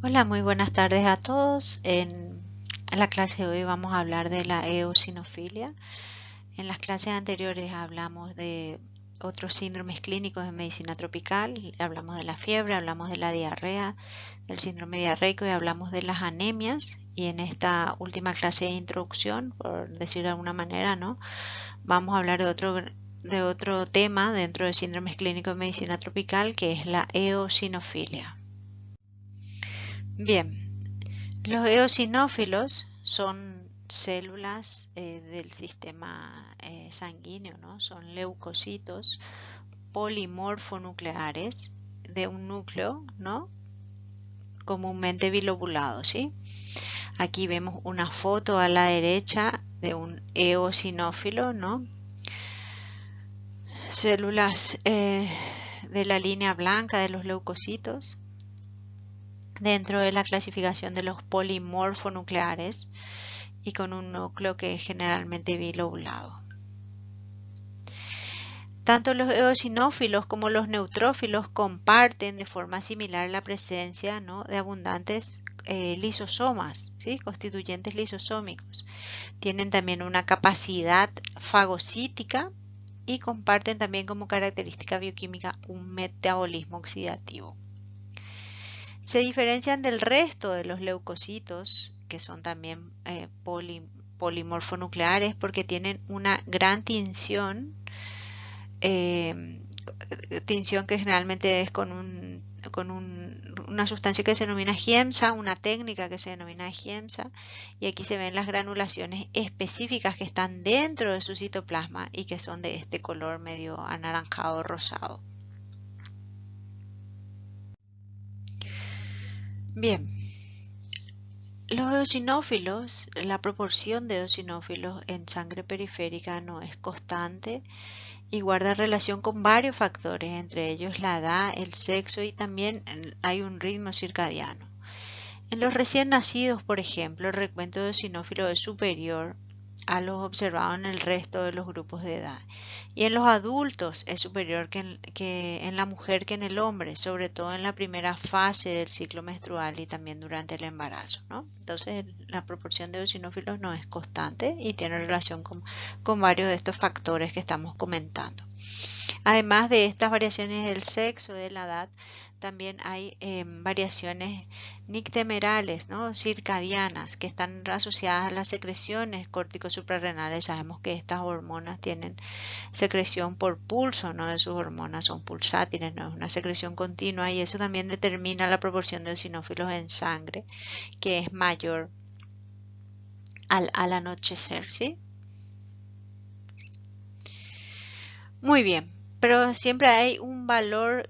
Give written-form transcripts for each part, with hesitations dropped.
Hola, muy buenas tardes a todos. En la clase de hoy vamos a hablar de la eosinofilia. En las clases anteriores hablamos de otros síndromes clínicos en medicina tropical. Hablamos de la fiebre, hablamos de la diarrea, del síndrome diarreico y hablamos de las anemias. Y en esta última clase de introducción, por decir de alguna manera, ¿no? Vamos a hablar de otro tema dentro de síndromes clínicos en medicina tropical, que es la eosinofilia. Bien, los eosinófilos son células del sistema sanguíneo, ¿no? Son leucocitos polimorfonucleares de un núcleo, ¿no? Comúnmente bilobulado, ¿sí? Aquí vemos una foto a la derecha de un eosinófilo, ¿no? Células de la línea blanca de los leucocitos dentro de la clasificación de los polimorfonucleares y con un núcleo que es generalmente bilobulado. Tanto los eosinófilos como los neutrófilos comparten de forma similar la presencia, ¿no?, de abundantes lisosomas, ¿sí?, constituyentes lisosómicos. Tienen también una capacidad fagocítica y comparten también como característica bioquímica un metabolismo oxidativo. Se diferencian del resto de los leucocitos, que son también polimorfonucleares, porque tienen una gran tinción que generalmente es con una sustancia que se denomina giemsa, una técnica que se denomina giemsa, y aquí se ven las granulaciones específicas que están dentro de su citoplasma y que son de este color medio anaranjado rosado. Bien, los eosinófilos, la proporción de eosinófilos en sangre periférica no es constante y guarda relación con varios factores, entre ellos la edad, el sexo y también hay un ritmo circadiano. En los recién nacidos, por ejemplo, el recuento de eosinófilos es superior a los observados en el resto de los grupos de edad. Y en los adultos es superior que en la mujer que en el hombre, sobre todo en la primera fase del ciclo menstrual y también durante el embarazo, ¿no? Entonces la proporción de eosinófilos no es constante y tiene relación con varios de estos factores que estamos comentando. Además de estas variaciones del sexo, de la edad, también hay variaciones nictemerales, ¿no?, circadianas, que están asociadas a las secreciones córticos suprarrenales. Sabemos que estas hormonas tienen secreción por pulso, ¿no?, de sus hormonas, son pulsátiles, no es una secreción continua, y eso también determina la proporción de eosinófilos en sangre, que es mayor al anochecer, ¿sí? Muy bien, pero siempre hay un valor,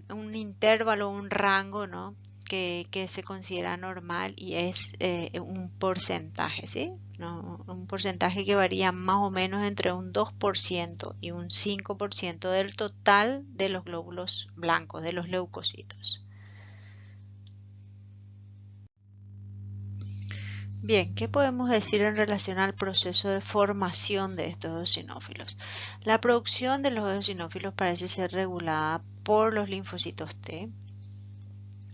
un intervalo, un rango, ¿no?, que se considera normal y es un porcentaje, ¿sí? ¿No? Un porcentaje que varía más o menos entre un 2% y un 5% del total de los glóbulos blancos, de los leucocitos. Bien, ¿qué podemos decir en relación al proceso de formación de estos eosinófilos? La producción de los eosinófilos parece ser regulada por los linfocitos T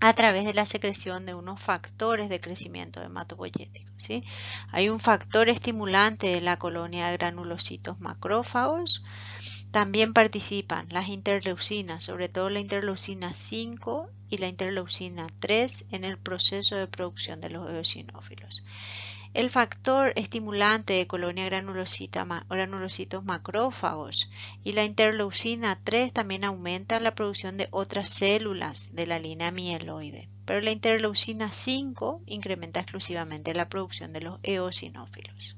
a través de la secreción de unos factores de crecimiento hematopoyético, ¿sí? Hay un factor estimulante de la colonia de granulocitos macrófagos. También participan las interleucinas, sobre todo la interleucina 5 y la interleucina 3 en el proceso de producción de los eosinófilos. El factor estimulante de colonia granulocitos macrófagos y la interleucina 3 también aumenta la producción de otras células de la línea mieloide, pero la interleucina 5 incrementa exclusivamente la producción de los eosinófilos.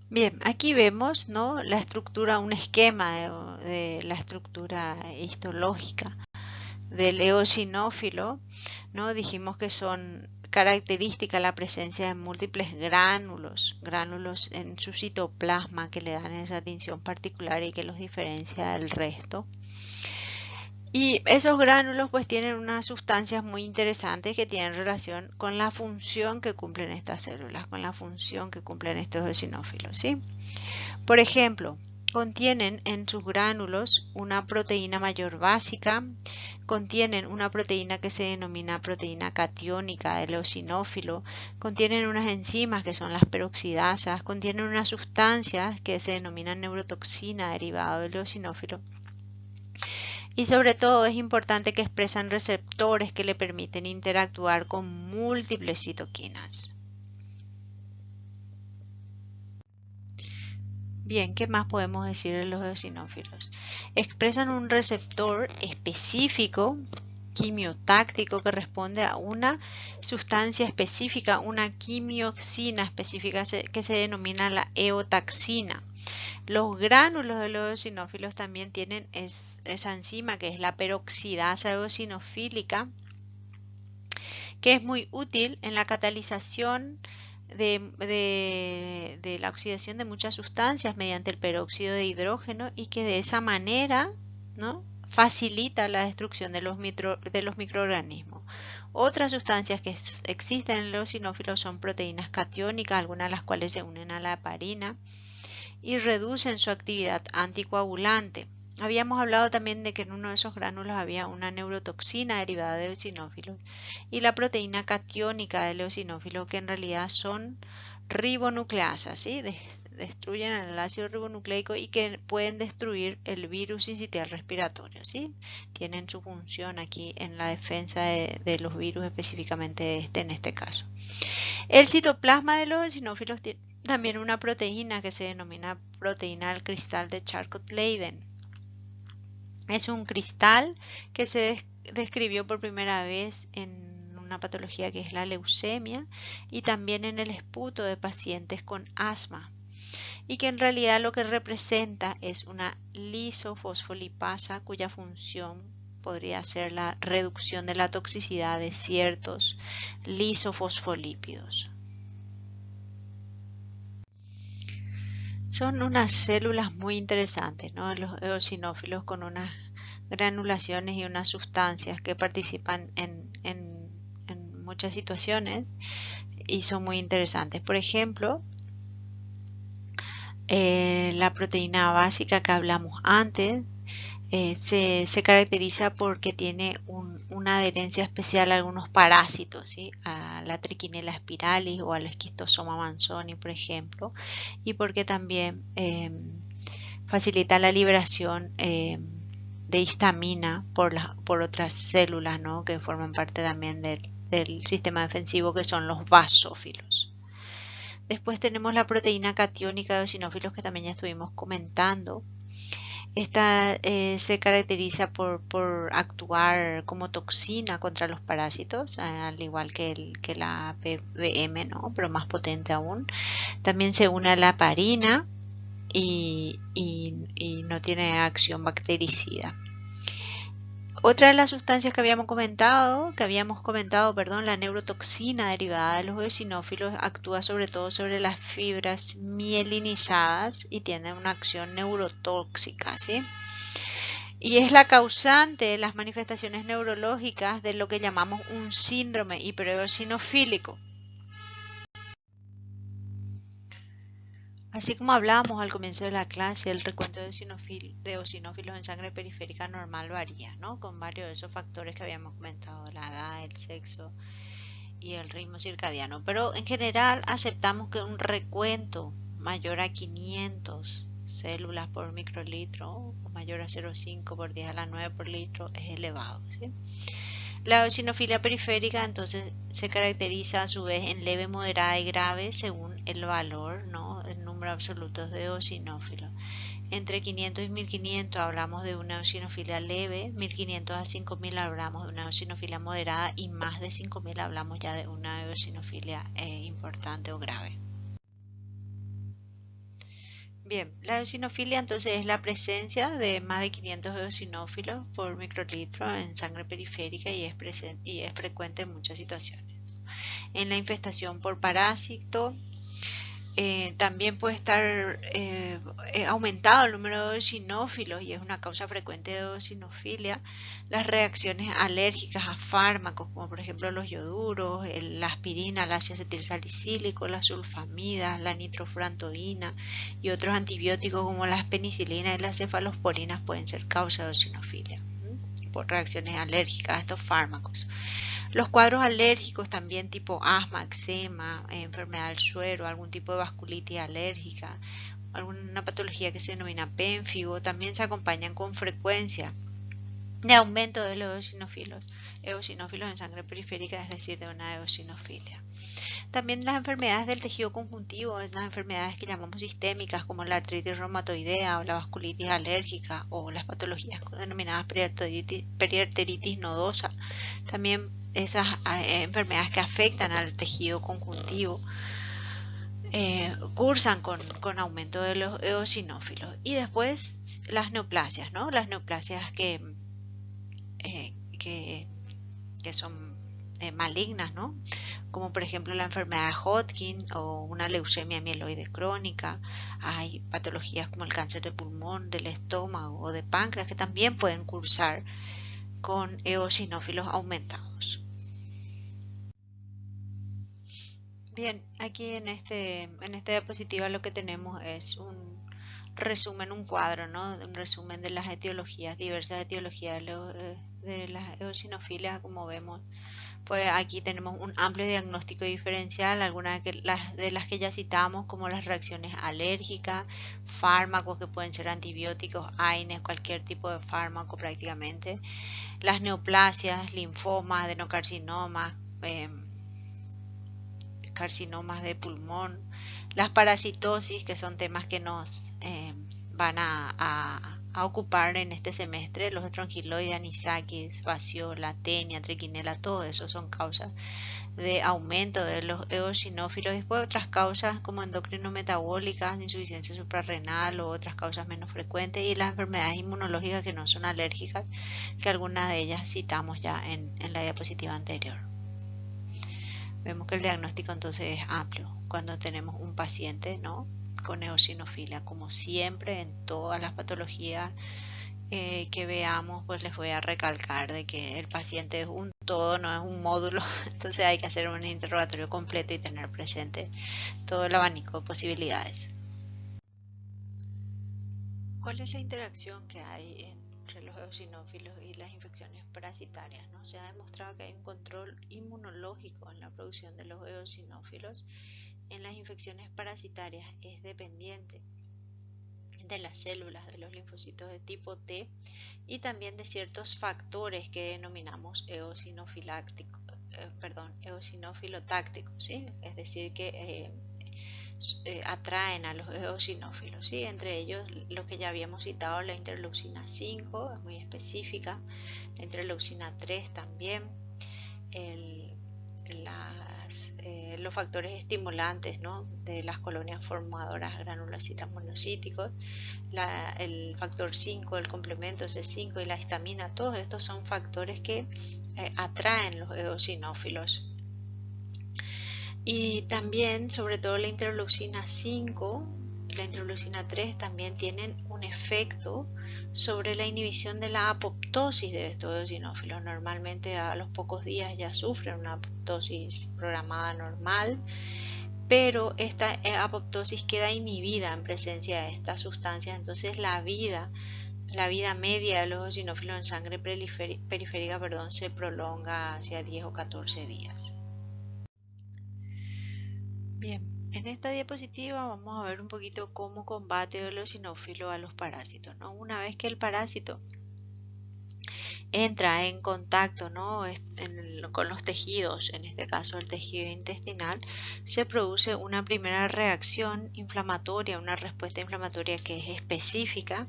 Bien, aquí vemos, ¿no?, la estructura, un esquema de la estructura histológica del eosinófilo, ¿no? Dijimos que son característica la presencia de múltiples gránulos en su citoplasma que le dan esa tinción particular y que los diferencia del resto. Y esos gránulos pues tienen unas sustancias muy interesantes que tienen relación con la función que cumplen estas células, con la función que cumplen estos eosinófilos, ¿sí? Por ejemplo, contienen en sus gránulos una proteína mayor básica, contienen una proteína que se denomina proteína catiónica del eosinófilo, contienen unas enzimas que son las peroxidasas, contienen unas sustancias que se denominan neurotoxina derivada del eosinófilo. Y sobre todo es importante que expresan receptores que le permiten interactuar con múltiples citoquinas. Bien, ¿qué más podemos decir de los eosinófilos? Expresan un receptor específico, quimiotáctico, que responde a una sustancia específica, una quimioxina específica que se denomina la eotaxina. Los gránulos de los eosinófilos también tienen esa enzima que es la peroxidasa eosinofílica, que es muy útil en la catalización de la oxidación de muchas sustancias mediante el peróxido de hidrógeno y que de esa manera, ¿no?, facilita la destrucción de los microorganismos. Otras sustancias que existen en los eosinófilos son proteínas catiónicas, algunas de las cuales se unen a la heparina y reducen su actividad anticoagulante. Habíamos hablado también de que en uno de esos gránulos había una neurotoxina derivada de eosinófilos y la proteína catiónica del eosinófilo, que en realidad son ribonucleasas, ¿sí? Destruyen el ácido ribonucleico y que pueden destruir el virus sincitial respiratorio, ¿sí? Tienen su función aquí en la defensa de los virus, específicamente en este caso. El citoplasma de los eosinófilos tiene también una proteína que se denomina proteína del cristal de Charcot-Leyden. Es un cristal que se describió por primera vez en una patología que es la leucemia y también en el esputo de pacientes con asma, y que en realidad lo que representa es una lisofosfolipasa cuya función podría ser la reducción de la toxicidad de ciertos lisofosfolípidos. Son unas células muy interesantes, ¿no? Los eosinófilos, con unas granulaciones y unas sustancias que participan en muchas situaciones y son muy interesantes. Por ejemplo, la proteína básica que hablamos antes se caracteriza porque tiene una adherencia especial a algunos parásitos, ¿sí? A la Trichinella spiralis o al Schistosoma manzoni, por ejemplo, y porque también facilita la liberación de histamina por otras células, ¿no?, que forman parte también del sistema defensivo, que son los basófilos. Después tenemos la proteína catiónica de eosinófilos, que también ya estuvimos comentando. Esta se caracteriza por actuar como toxina contra los parásitos, al igual que la PBM, ¿no?, pero más potente aún. También se une a la heparina y no tiene acción bactericida. Otra de las sustancias que habíamos comentado, la neurotoxina derivada de los eosinófilos, actúa sobre todo sobre las fibras mielinizadas y tiene una acción neurotóxica, ¿sí? Y es la causante de las manifestaciones neurológicas de lo que llamamos un síndrome hipereosinofílico. Así como hablábamos al comienzo de la clase, el recuento de eosinófilos en sangre periférica normal varía, ¿no?, con varios de esos factores que habíamos comentado, la edad, el sexo y el ritmo circadiano. Pero en general aceptamos que un recuento mayor a 500 células por microlitro o mayor a 0,5 por 10 a la 9 por litro es elevado, ¿sí? La eosinofilia periférica entonces se caracteriza a su vez en leve, moderada y grave según el valor, ¿no?, el número absoluto de eosinófilos. Entre 500 y 1500 hablamos de una eosinofilia leve, 1500 a 5000 hablamos de una eosinofilia moderada y más de 5000 hablamos ya de una eosinofilia importante o grave. Bien, la eosinofilia entonces es la presencia de más de 500 eosinófilos por microlitro en sangre periférica y es frecuente en muchas situaciones. En la infestación por parásito, También puede estar aumentado el número de eosinófilos y es una causa frecuente de eosinofilia. Las reacciones alérgicas a fármacos, como por ejemplo los ioduros, la aspirina, el ácido acetilsalicílico, la sulfamida, la nitrofurantoína y otros antibióticos como las penicilinas y las cefalosporinas pueden ser causa de eosinofilia por reacciones alérgicas a estos fármacos. Los cuadros alérgicos también tipo asma, eczema, enfermedad del suero, algún tipo de vasculitis alérgica, alguna patología que se denomina pénfigo, también se acompañan con frecuencia de aumento de los eosinófilos en sangre periférica, es decir, de una eosinofilia. También las enfermedades del tejido conjuntivo, las enfermedades que llamamos sistémicas como la artritis reumatoidea o la vasculitis alérgica o las patologías denominadas periarteritis nodosa, también esas enfermedades que afectan al tejido conjuntivo cursan con aumento de los eosinófilos. Y después las neoplasias, ¿no? Las neoplasias que son malignas, ¿no? Como por ejemplo la enfermedad de Hodgkin o una leucemia mieloide crónica. Hay patologías como el cáncer de pulmón, del estómago o de páncreas que también pueden cursar con eosinófilos aumentados. Bien, aquí en esta diapositiva lo que tenemos es un resumen, un cuadro, ¿no? Un resumen de las etiologías, diversas etiologías de las eosinofilias, como vemos. Pues aquí tenemos un amplio diagnóstico diferencial, algunas de las que ya citamos, como las reacciones alérgicas, fármacos que pueden ser antibióticos, AINES, cualquier tipo de fármaco prácticamente, las neoplasias, linfomas, adenocarcinomas, carcinomas de pulmón, las parasitosis, que son temas que nos van a ocupar en este semestre, los estrongiloides, anisakis, fasciola, tenia, triquinela, todo eso son causas de aumento de los eosinófilos. Y después otras causas como endocrino-metabólicas, insuficiencia suprarrenal o otras causas menos frecuentes, y las enfermedades inmunológicas que no son alérgicas, que algunas de ellas citamos ya en la diapositiva anterior. Vemos que el diagnóstico entonces es amplio cuando tenemos un paciente, ¿no?, con eosinofilia. Como siempre en todas las patologías que veamos, pues les voy a recalcar de que el paciente es un todo, no es un módulo. Entonces hay que hacer un interrogatorio completo y tener presente todo el abanico de posibilidades. ¿Cuál es la interacción que hay entre los eosinófilos y las infecciones parasitarias, ¿no? Se ha demostrado que hay un control inmunológico en la producción de los eosinófilos. En las infecciones parasitarias es dependiente de las células de los linfocitos de tipo T y también de ciertos factores que denominamos eosinofilotácticos, ¿sí? Es decir, que atraen a los eosinófilos, ¿sí? Entre ellos los que ya habíamos citado, la interleucina 5 es muy específica, la interleucina 3 también, los factores estimulantes, ¿no?, de las colonias formadoras granulocitos monocíticos, el factor 5, el complemento C5 y la histamina, todos estos son factores que atraen los eosinófilos. Y también, sobre todo, la interleucina 5 y la interleucina 3 también tienen un efecto sobre la inhibición de la apoptosis de estos eosinófilos. Normalmente a los pocos días ya sufren una apoptosis programada normal, pero esta apoptosis queda inhibida en presencia de estas sustancias. Entonces la vida media de los eosinófilos en sangre periférica, se prolonga hacia 10 o 14 días. Bien, en esta diapositiva vamos a ver un poquito cómo combate el eosinófilo a los parásitos, ¿no? Una vez que el parásito entra en contacto, ¿no?, con los tejidos, en este caso el tejido intestinal, se produce una primera reacción inflamatoria, una respuesta inflamatoria que es específica,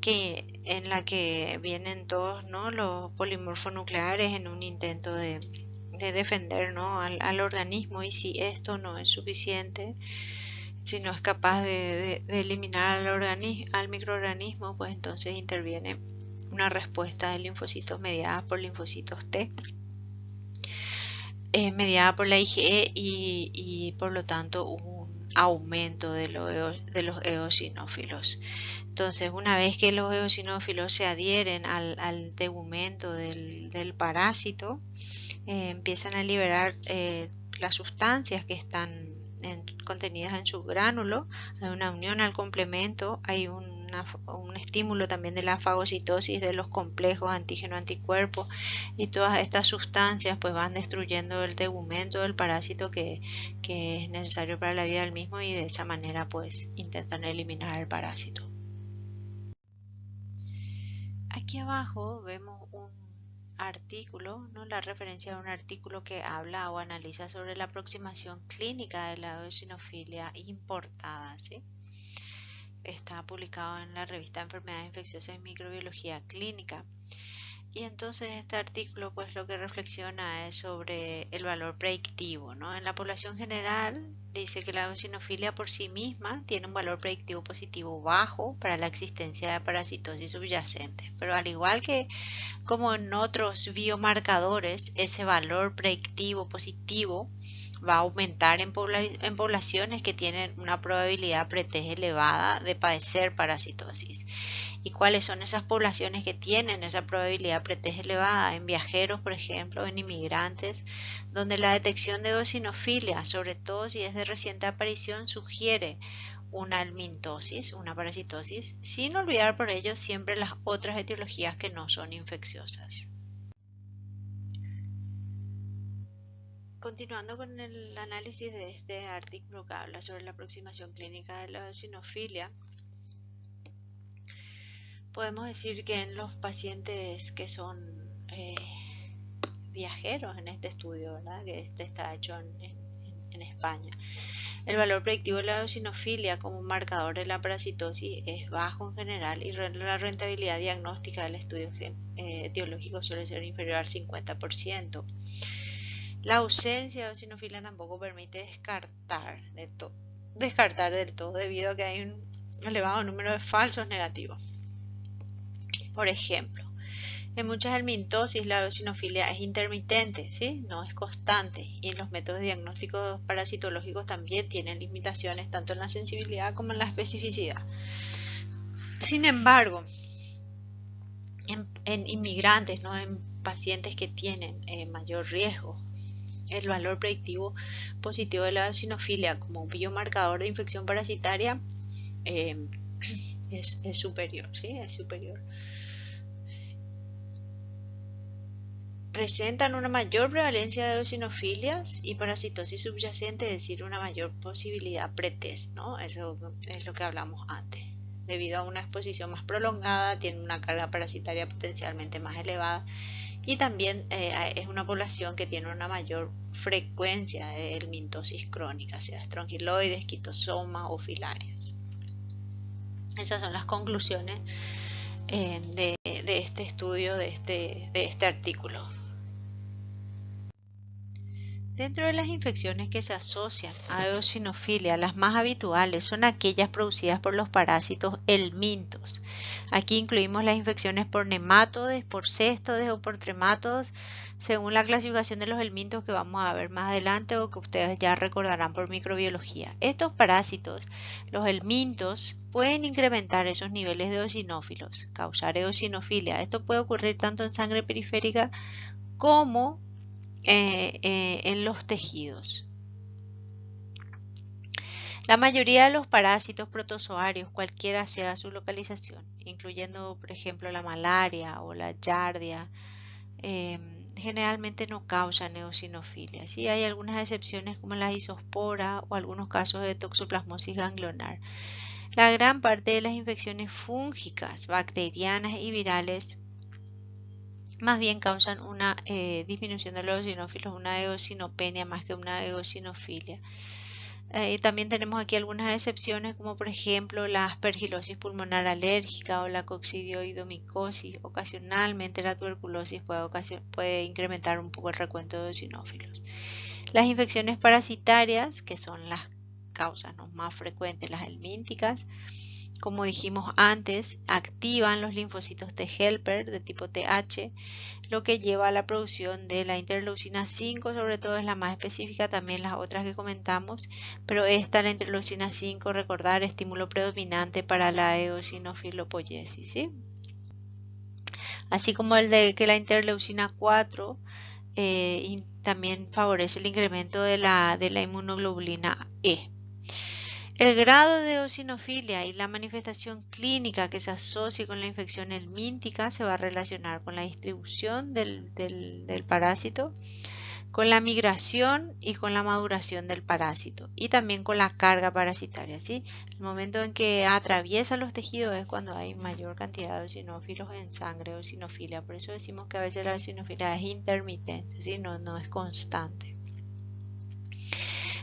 en la que vienen todos, ¿no?, los polimorfonucleares en un intento de defender, ¿no?, al organismo. Y si esto no es suficiente, si no es capaz de eliminar al microorganismo, pues entonces interviene una respuesta de linfocitos mediada por linfocitos T, mediada por la IgE y por lo tanto aumento de los eosinófilos. Entonces, una vez que los eosinófilos se adhieren al tegumento del parásito, empiezan a liberar las sustancias que están contenidas en su gránulo. Hay una unión al complemento, hay un estímulo también de la fagocitosis de los complejos antígeno-anticuerpo, y todas estas sustancias pues van destruyendo el tegumento del parásito que es necesario para la vida del mismo, y de esa manera pues intentan eliminar el parásito. Aquí abajo vemos un artículo, ¿no? La referencia a un artículo que habla o analiza sobre la aproximación clínica de la eosinofilia importada, ¿sí? Está publicado en la revista Enfermedades Infecciosas y Microbiología Clínica. Y entonces este artículo pues lo que reflexiona es sobre el valor predictivo, ¿no? En la población general dice que la eosinofilia por sí misma tiene un valor predictivo positivo bajo para la existencia de parasitosis subyacente, pero al igual que como en otros biomarcadores, ese valor predictivo positivo va a aumentar en poblaciones que tienen una probabilidad pretest elevada de padecer parasitosis. ¿Y cuáles son esas poblaciones que tienen esa probabilidad pretest elevada? En viajeros, por ejemplo, en inmigrantes, donde la detección de eosinofilia, sobre todo si es de reciente aparición, sugiere una helmintosis, una parasitosis, sin olvidar por ello siempre las otras etiologías que no son infecciosas. Continuando con el análisis de este artículo que habla sobre la aproximación clínica de la eosinofilia, podemos decir que en los pacientes que son viajeros en este estudio, ¿verdad? Que este está hecho en España, el valor predictivo de la eosinofilia como marcador de la parasitosis es bajo en general, y la rentabilidad diagnóstica del estudio etiológico suele ser inferior al 50%. La ausencia de eosinofilia tampoco permite descartar del todo, debido a que hay un elevado número de falsos negativos. Por ejemplo, en muchas helmintosis la eosinofilia es intermitente, ¿sí? No es constante, y los métodos diagnósticos parasitológicos también tienen limitaciones tanto en la sensibilidad como en la especificidad. Sin embargo, en inmigrantes, ¿no? En pacientes que tienen mayor riesgo, el valor predictivo positivo de la eosinofilia como biomarcador de infección parasitaria es superior, ¿sí? Es superior. Presentan una mayor prevalencia de eosinofilias y parasitosis subyacente, es decir, una mayor posibilidad pretest, ¿no? Eso es lo que hablamos antes. Debido a una exposición más prolongada, tienen una carga parasitaria potencialmente más elevada, y también es una población que tiene una mayor frecuencia de helmintosis crónica, sea estrongiloides, quitosomas o filarias. Esas son las conclusiones de este estudio, de este artículo. Dentro de las infecciones que se asocian a eosinofilia, las más habituales son aquellas producidas por los parásitos helmintos. Aquí incluimos las infecciones por nemátodes, por céstodes o por tremátodos, según la clasificación de los helmintos que vamos a ver más adelante o que ustedes ya recordarán por microbiología. Estos parásitos, los helmintos, pueden incrementar esos niveles de eosinófilos, causar eosinofilia. Esto puede ocurrir tanto en sangre periférica como en los tejidos. La mayoría de los parásitos protozoarios, cualquiera sea su localización, incluyendo por ejemplo la malaria o la giardia, generalmente no causan eosinofilia. Sí, hay algunas excepciones como la isospora o algunos casos de toxoplasmosis ganglionar. La gran parte de las infecciones fúngicas, bacterianas y virales más bien causan una disminución de los eosinófilos, una eosinopenia más que una eosinofilia. También tenemos aquí algunas excepciones, como por ejemplo la aspergilosis pulmonar alérgica o la coccidioidomicosis. Ocasionalmente la tuberculosis puede incrementar un poco el recuento de eosinófilos. Las infecciones parasitarias, que son las causas más frecuentes, las helmínticas, como dijimos antes, activan los linfocitos T helper de tipo TH, lo que lleva a la producción de la interleucina 5, sobre todo es la más específica, también las otras que comentamos, pero esta, la interleucina 5, recordar, estímulo predominante para la eosinofilopoiesis, ¿sí? Así como el de que la interleucina 4 también favorece el incremento de la inmunoglobulina E. El grado de eosinofilia y la manifestación clínica que se asocia con la infección helmíntica se va a relacionar con la distribución del parásito, con la migración y con la maduración del parásito y también con la carga parasitaria, ¿sí? El momento en que atraviesa los tejidos es cuando hay mayor cantidad de eosinófilos en sangre, eosinofilia. Por eso decimos que a veces la eosinofilia es intermitente, ¿sí? No es constante.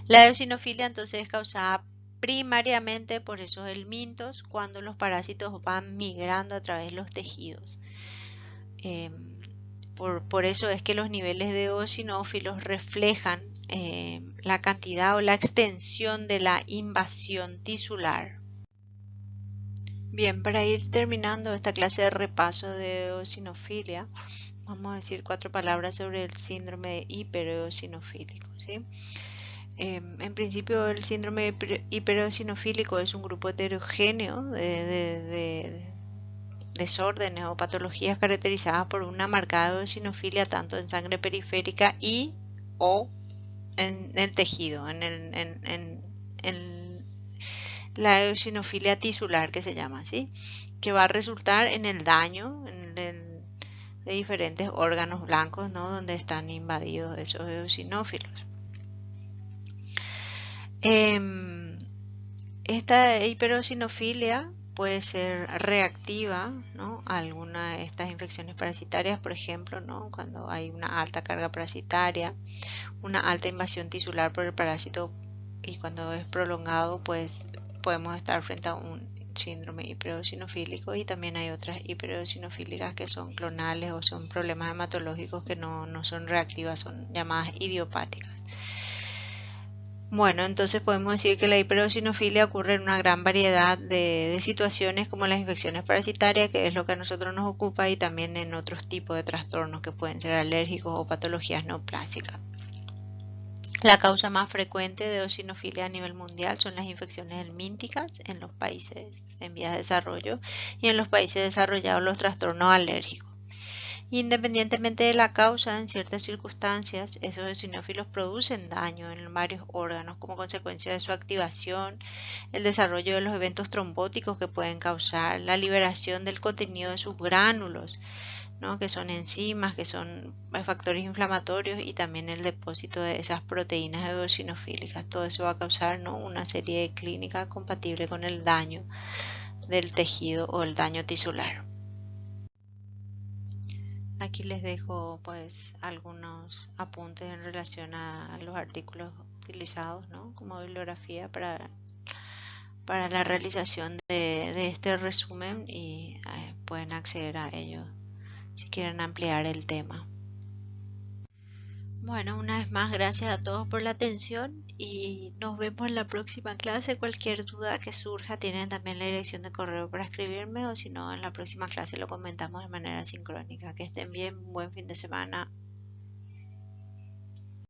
La eosinofilia entonces es causada primariamente por esos helmintos cuando los parásitos van migrando a través de los tejidos. Por eso es que los niveles de eosinófilos reflejan la cantidad o la extensión de la invasión tisular. Bien, para ir terminando esta clase de repaso de eosinofilia, vamos a decir 4 palabras sobre el síndrome hipereosinofílico, ¿sí? En principio, el síndrome hipereosinofílico es un grupo heterogéneo de desórdenes o patologías caracterizadas por una marcada eosinofilia tanto en sangre periférica y o en el tejido, en la eosinofilia tisular que se llama así, que va a resultar en el daño de diferentes órganos blancos, ¿no? Donde están invadidos esos eosinófilos. Esta hipereosinofilia puede ser reactiva, ¿no? A alguna de estas infecciones parasitarias, por ejemplo, ¿no? Cuando hay una alta carga parasitaria, una alta invasión tisular por el parásito y cuando es prolongado, pues podemos estar frente a un síndrome hipereosinofílico y también hay otras hipereosinofílicas que son clonales o son problemas hematológicos que no son reactivas, son llamadas idiopáticas. Bueno, entonces podemos decir que la hipereosinofilia ocurre en una gran variedad de situaciones como las infecciones parasitarias, que es lo que a nosotros nos ocupa, y también en otros tipos de trastornos que pueden ser alérgicos o patologías neoplásicas. La causa más frecuente de eosinofilia a nivel mundial son las infecciones helmínticas en los países en vías de desarrollo y en los países desarrollados los trastornos alérgicos. Independientemente de la causa, en ciertas circunstancias, esos eosinófilos producen daño en varios órganos como consecuencia de su activación, el desarrollo de los eventos trombóticos que pueden causar, la liberación del contenido de sus gránulos, ¿no? Que son enzimas, que son factores inflamatorios y también el depósito de esas proteínas eosinofílicas. Todo eso va a causar, ¿no? Una serie de clínicas compatibles con el daño del tejido o el daño tisular. Aquí les dejo pues algunos apuntes en relación a los artículos utilizados, ¿no? Como bibliografía para la realización de este resumen y pueden acceder a ello si quieren ampliar el tema. Bueno, una vez más, gracias a todos por la atención y nos vemos en la próxima clase. Cualquier duda que surja, tienen también la dirección de correo para escribirme o si no, en la próxima clase lo comentamos de manera sincrónica. Que estén bien, buen fin de semana.